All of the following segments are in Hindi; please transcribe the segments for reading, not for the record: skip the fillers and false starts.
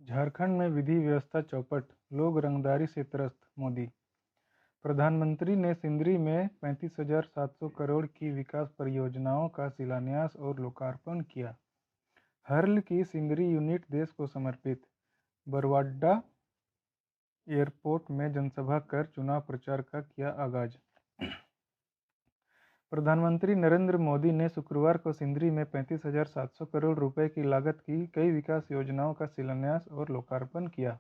झारखंड में विधि व्यवस्था चौपट, लोग रंगदारी से त्रस्त। मोदी। प्रधानमंत्री ने सिंदरी में 35,700 करोड़ की विकास परियोजनाओं का शिलान्यास और लोकार्पण किया। हर्ल की सिंदरी यूनिट देश को समर्पित। बरवाड्डा एयरपोर्ट में जनसभा कर चुनाव प्रचार का किया आगाज। प्रधानमंत्री नरेंद्र मोदी ने शुक्रवार को सिंदरी में 35,700 करोड़ रुपए की लागत की कई विकास योजनाओं का शिलान्यास और लोकार्पण किया।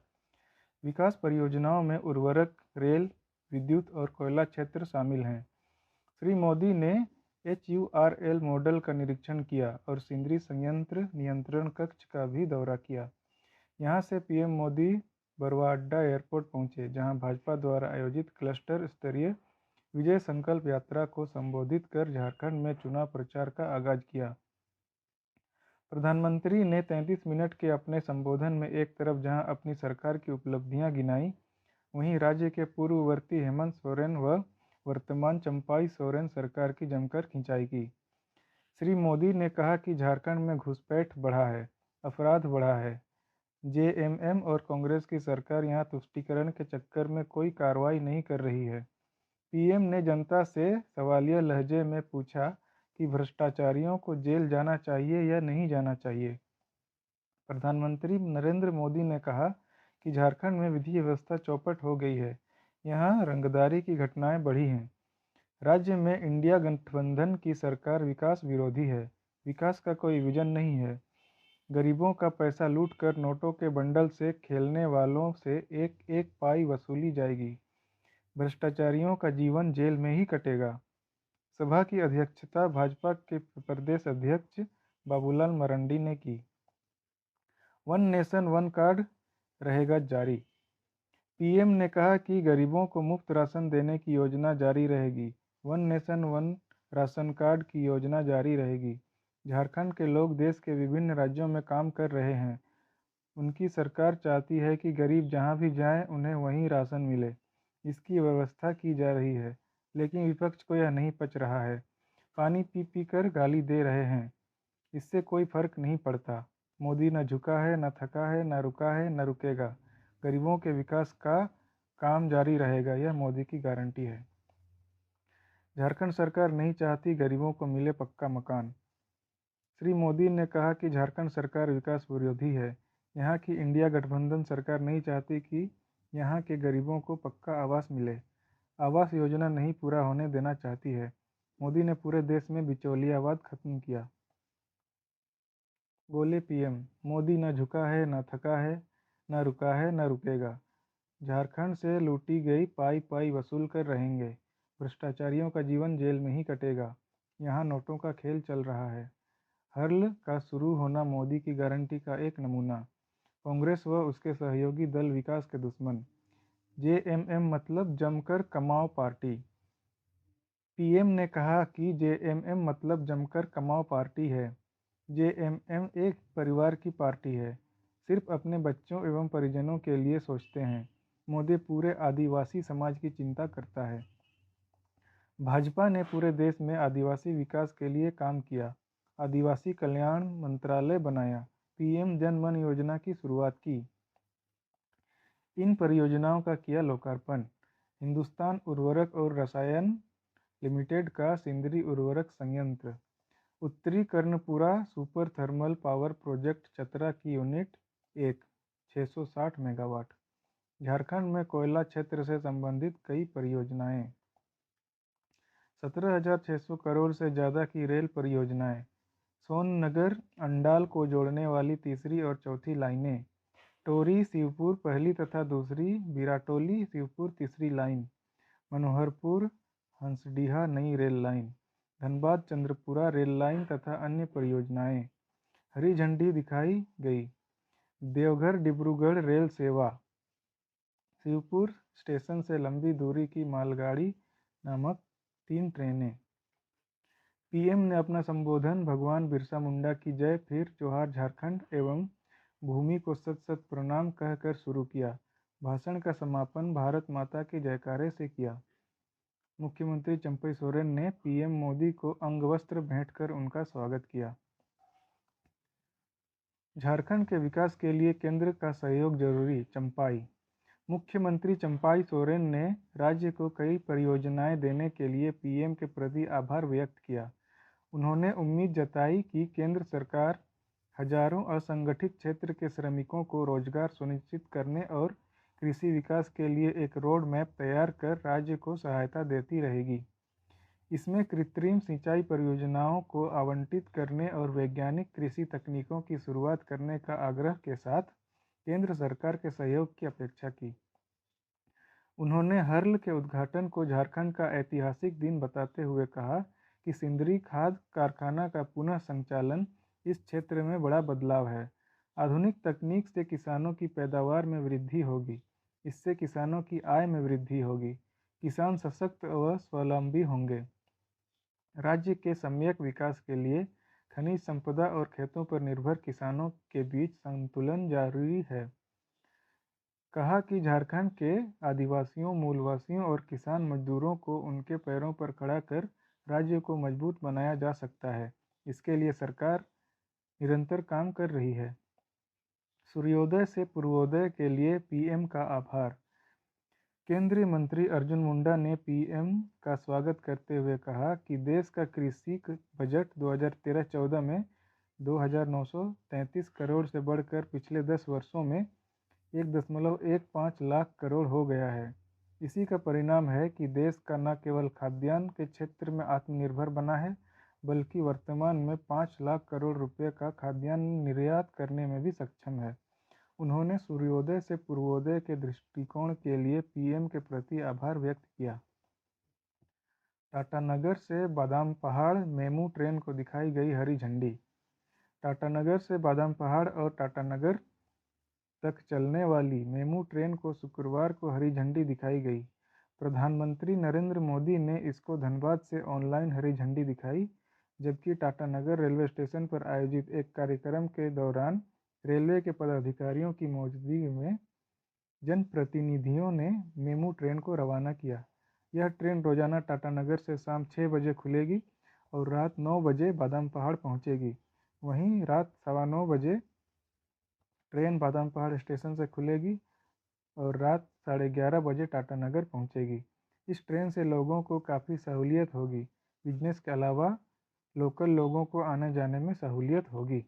विकास परियोजनाओं में उर्वरक, रेल, विद्युत और कोयला क्षेत्र शामिल हैं। श्री मोदी ने HURL मॉडल का निरीक्षण किया और सिंदरी संयंत्र नियंत्रण कक्ष का भी दौरा किया। यहां से पीएम मोदी बरवाड्डा एयरपोर्ट पहुंचे, जहां भाजपा द्वारा आयोजित क्लस्टर स्तरीय विजय संकल्प यात्रा को संबोधित कर झारखंड में चुनाव प्रचार का आगाज किया। प्रधानमंत्री ने 33 मिनट के अपने संबोधन में एक तरफ जहां अपनी सरकार की उपलब्धियां गिनाई, वहीं राज्य के पूर्ववर्ती हेमंत सोरेन व वर्तमान चंपाई सोरेन सरकार की जमकर खिंचाई की। श्री मोदी ने कहा कि झारखंड में घुसपैठ बढ़ा है, अपराध बढ़ा है। JMM और कांग्रेस की सरकार यहां तुष्टीकरण के चक्कर में कोई कार्रवाई नहीं कर रही है। पीएम ने जनता से सवालिया लहजे में पूछा कि भ्रष्टाचारियों को जेल जाना चाहिए या नहीं जाना चाहिए। प्रधानमंत्री नरेंद्र मोदी ने कहा कि झारखंड में विधि व्यवस्था चौपट हो गई है, यहाँ रंगदारी की घटनाएं बढ़ी हैं। राज्य में इंडिया गठबंधन की सरकार विकास विरोधी है, विकास का कोई विजन नहीं है। गरीबों का पैसा लूटकर नोटों के बंडल से खेलने वालों से एक एक पाई वसूली जाएगी। भ्रष्टाचारियों का जीवन जेल में ही कटेगा। सभा की अध्यक्षता भाजपा के प्रदेश अध्यक्ष बाबूलाल मरंडी ने की। वन नेशन वन कार्ड रहेगा जारी। पीएम ने कहा कि गरीबों को मुफ्त राशन देने की योजना जारी रहेगी। One nation one ration card की योजना जारी रहेगी। झारखंड के लोग देश के विभिन्न राज्यों में काम कर रहे हैं। उनकी सरकार चाहती है कि गरीब जहां भी जाएं, उन्हें वहीं राशन मिले। इसकी व्यवस्था की जा रही है, लेकिन विपक्ष को यह नहीं पच रहा है। पानी पी पी कर गाली दे रहे हैं, इससे कोई फर्क नहीं पड़ता। मोदी न झुका है, न थका है, न रुका है, न रुकेगा। गरीबों के विकास का काम जारी रहेगा, यह मोदी की गारंटी है। झारखंड सरकार नहीं चाहती गरीबों को मिले पक्का मकान। श्री मोदी ने कहा कि झारखंड सरकार विकास विरोधी है। यहाँ की इंडिया गठबंधन सरकार नहीं चाहती कि यहाँ के गरीबों को पक्का आवास मिले। आवास योजना नहीं पूरा होने देना चाहती है। मोदी ने पूरे देश में बिचौलियावाद खत्म किया। बोले पीएम, मोदी न झुका है, न थका है, न रुका है, न रुकेगा। झारखंड से लूटी गई पाई पाई वसूल कर रहेंगे। भ्रष्टाचारियों का जीवन जेल में ही कटेगा। यहाँ नोटों का खेल चल रहा है। हर्ल का शुरू होना मोदी की गारंटी का एक नमूना। कांग्रेस व उसके सहयोगी दल विकास के दुश्मन। JMM मतलब जमकर कमाओ पार्टी। पीएम ने कहा कि JMM मतलब जमकर कमाओ पार्टी है। JMM एक परिवार की पार्टी है, सिर्फ अपने बच्चों एवं परिजनों के लिए सोचते हैं। मोदी पूरे आदिवासी समाज की चिंता करता है। भाजपा ने पूरे देश में आदिवासी विकास के लिए काम किया। आदिवासी कल्याण मंत्रालय बनाया। पीएम जन मन योजना की शुरुआत की। इन परियोजनाओं का किया लोकार्पण। हिंदुस्तान उर्वरक और रसायन लिमिटेड का सिंदरी उर्वरक संयंत्र। उत्तरी Karanpura super thermal power project Chatra की यूनिट 1 660 मेगावाट। झारखंड में कोयला क्षेत्र से संबंधित कई परियोजनाएं। 17,600 करोड़ से ज़्यादा की रेल परियोजनाएं। सोननगर अंडाल को जोड़ने वाली तीसरी और चौथी लाइनें। टोरी शिवपुर पहली तथा दूसरी, बिराटोली शिवपुर तीसरी लाइन। मनोहरपुर हंसडीहा नई rail line. Dhanbad Chandrapura rail line तथा अन्य परियोजनाएं। हरी झंडी दिखाई गई। देवघर डिब्रूगढ़ रेल सेवा। शिवपुर स्टेशन से लंबी दूरी की मालगाड़ी नामक 3 ट्रेनें। पीएम ने अपना संबोधन भगवान बिरसा मुंडा की जय, फिर जोहार झारखंड एवं भूमि को सत सत प्रणाम कहकर शुरू किया। भाषण का समापन भारत माता के जयकारे से किया। मुख्यमंत्री चंपई सोरेन ने पीएम मोदी को अंगवस्त्र भेंट कर उनका स्वागत किया। झारखंड के विकास के लिए केंद्र का सहयोग जरूरी, चंपाई। मुख्यमंत्री चंपाई सोरेन ने राज्य को कई परियोजनाएं देने के लिए पीएम के प्रति आभार व्यक्त किया। उन्होंने उम्मीद जताई कि केंद्र सरकार हजारों असंगठित क्षेत्र के श्रमिकों को रोजगार सुनिश्चित करने और कृषि विकास के लिए एक रोड मैप तैयार कर राज्य को सहायता देती रहेगी। इसमें कृत्रिम सिंचाई परियोजनाओं को आवंटित करने और वैज्ञानिक कृषि तकनीकों की शुरुआत करने का आग्रह के साथ केंद्र सरकार के सहयोग की अपेक्षा की। उन्होंने हर्ल के उद्घाटन को झारखंड का ऐतिहासिक दिन बताते हुए कहा कि सिंदरी खाद कारखाना का पुनः संचालन इस क्षेत्र में बड़ा बदलाव है। आधुनिक तकनीक से किसानों की पैदावार में वृद्धि होगी। इससे किसानों की आय में वृद्धि होगी। किसान सशक्त व स्वावलंबी होंगे। राज्य के सम्यक विकास के लिए खनिज संपदा और खेतों पर निर्भर किसानों के बीच संतुलन जरूरी है। कहा कि झारखंड के आदिवासियों, मूलवासियों और किसान मजदूरों को उनके पैरों पर खड़ा कर राज्य को मजबूत बनाया जा सकता है। इसके लिए सरकार निरंतर काम कर रही है। सूर्योदय से पूर्वोदय के लिए पीएम का आभार। केंद्रीय मंत्री अर्जुन मुंडा ने पीएम का स्वागत करते हुए कहा कि देश का कृषि बजट 2013-14 में 2,933 करोड़ से बढ़कर पिछले 10 वर्षों में 1.15 लाख करोड़ हो गया है। इसी का परिणाम है कि देश का न केवल खाद्यान्न के क्षेत्र में आत्मनिर्भर बना है, बल्कि वर्तमान में 5 लाख करोड़ रुपए का खाद्यान्न निर्यात करने में भी सक्षम है। उन्होंने सूर्योदय से पूर्वोदय के दृष्टिकोण के लिए पीएम के प्रति आभार व्यक्त किया। टाटानगर से बादाम पहाड़ मेमू ट्रेन को दिखाई गई हरी झंडी। टाटानगर से बादाम पहाड़ और टाटानगर तक चलने वाली मेमू ट्रेन को शुक्रवार को हरी झंडी दिखाई गई। प्रधानमंत्री नरेंद्र मोदी ने इसको धनबाद से ऑनलाइन हरी झंडी दिखाई, जबकि टाटानगर रेलवे स्टेशन पर आयोजित एक कार्यक्रम के दौरान रेलवे के पदाधिकारियों की मौजूदगी में जनप्रतिनिधियों ने मेमू ट्रेन को रवाना किया। यह ट्रेन रोजाना टाटानगर से शाम 6 बजे खुलेगी और रात 9 बजे बादाम पहाड़ पहुंचेगी। वहीं रात 9:15 बजे ट्रेन बादाम पहाड़ स्टेशन से खुलेगी और रात 11:30 बजे टाटानगर पहुंचेगी। इस ट्रेन से लोगों को काफ़ी सहूलियत होगी। बिजनेस के अलावा लोकल लोगों को आने जाने में सहूलियत होगी।